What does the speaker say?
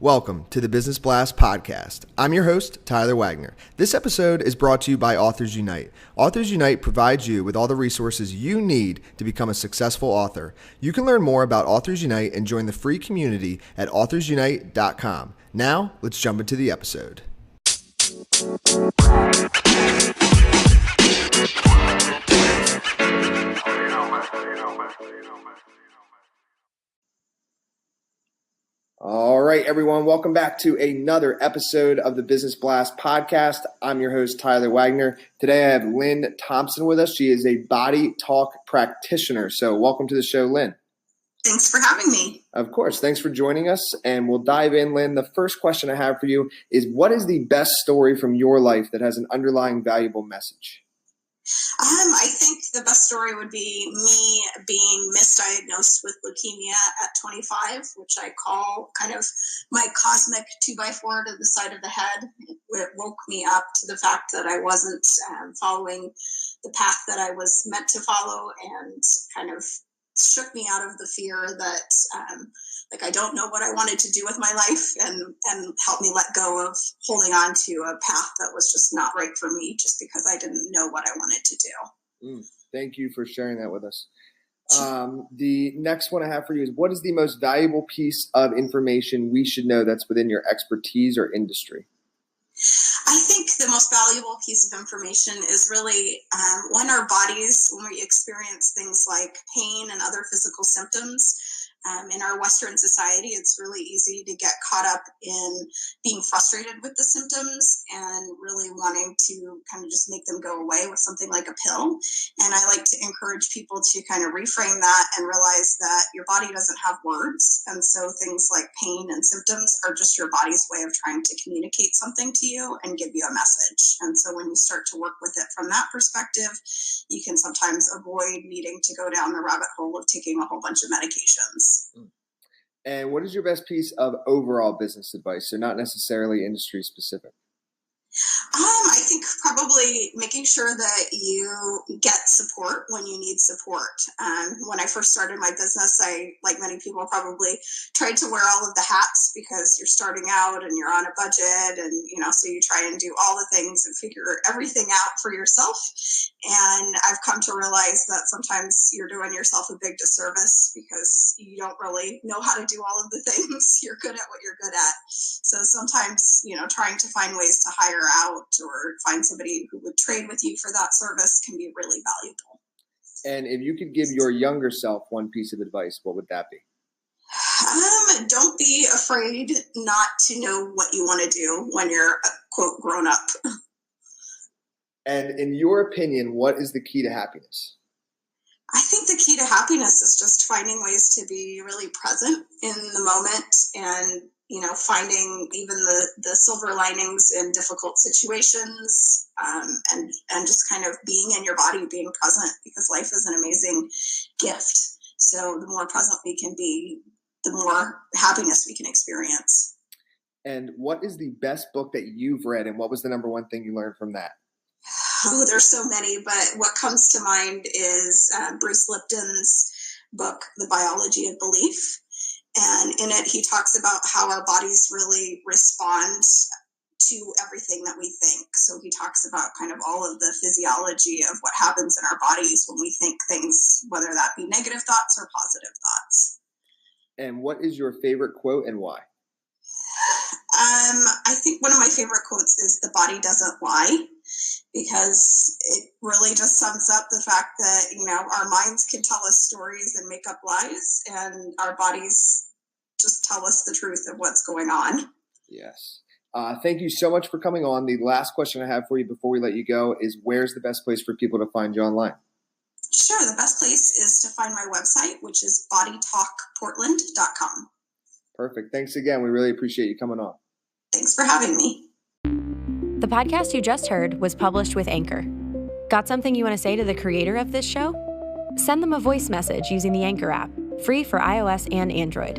Welcome to the Business Blast podcast. I'm your host, Tyler Wagner. This episode is brought to you by Authors Unite. Authors Unite provides you with all the resources you need to become a successful author. You can learn more about Authors Unite and join the free community at authorsunite.com. Now, let's jump into the episode. All right, everyone, welcome back to another episode of the Business Blast podcast. I'm your host, Tyler Wagner. Today I have Lynn Thomson with us. She is a body talk practitioner. So welcome to the show, Lynn. Thanks for having me. Of course. Thanks for joining us. And we'll dive in, Lynn. The first question I have for you is, what is the best story from your life that has an underlying valuable message? I think the best story would be me being misdiagnosed with leukemia at 25, which I call kind of my cosmic 2x4 to the side of the head. It woke me up to the fact that I wasn't following the path that I was meant to follow, and kind of shook me out of the fear that I don't know what I wanted to do with my life, and helped me let go of holding on to a path that was just not right for me just because I didn't know what I wanted to do. Thank you for sharing that with us. The next one I have for you is, what is the most valuable piece of information we should know that's within your expertise or industry? I think the most valuable piece of information is really when our bodies, when we experience things like pain and other physical symptoms. In our Western society, it's really easy to get caught up in being frustrated with the symptoms and really wanting to kind of just make them go away with something like a pill. And I like to encourage people to kind of reframe that and realize that your body doesn't have words. And so things like pain and symptoms are just your body's way of trying to communicate something to you and give you a message. And so when you start to work with it from that perspective, you can sometimes avoid needing to go down the rabbit hole of taking a whole bunch of medications. And what is your best piece of overall business advice? So not necessarily industry specific. I think probably making sure that you get support when you need support. When I first started my business, I, like many people, probably tried to wear all of the hats because you're starting out and you're on a budget, and so you try and do all the things and figure everything out for yourself. And I've come to realize that sometimes you're doing yourself a big disservice because you don't really know how to do all of the things. You're good at what you're good at. So sometimes, trying to find ways to hire out or find somebody who would trade with you for that service can be really valuable. And if you could give your younger self one piece of advice, what would that be? Don't be afraid not to know what you want to do when you're, quote, grown up. And in your opinion, what is the key to happiness? I think the key to happiness is just finding ways to be really present in the moment, and finding even the silver linings in difficult situations, and just kind of being in your body, being present, because life is an amazing gift. So the more present we can be, the more happiness we can experience. And what is the best book that you've read, and what was the number one thing you learned from that? Oh, there's so many, but what comes to mind is Bruce Lipton's book, The Biology of Belief. And in it, he talks about how our bodies really respond to everything that we think. So he talks about kind of all of the physiology of what happens in our bodies when we think things, whether that be negative thoughts or positive thoughts. And what is your favorite quote and why? I think one of my favorite quotes is "The body doesn't lie," because it really just sums up the fact that, our minds can tell us stories and make up lies, and our bodies just tell us the truth of what's going on. Yes. Thank you so much for coming on. The last question I have for you before we let you go is, where's the best place for people to find you online? Sure. The best place is to find my website, which is bodytalkportland.com. Perfect. Thanks again. We really appreciate you coming on. Thanks for having me. The podcast you just heard was published with Anchor. Got something you want to say to the creator of this show? Send them a voice message using the Anchor app, free for iOS and Android.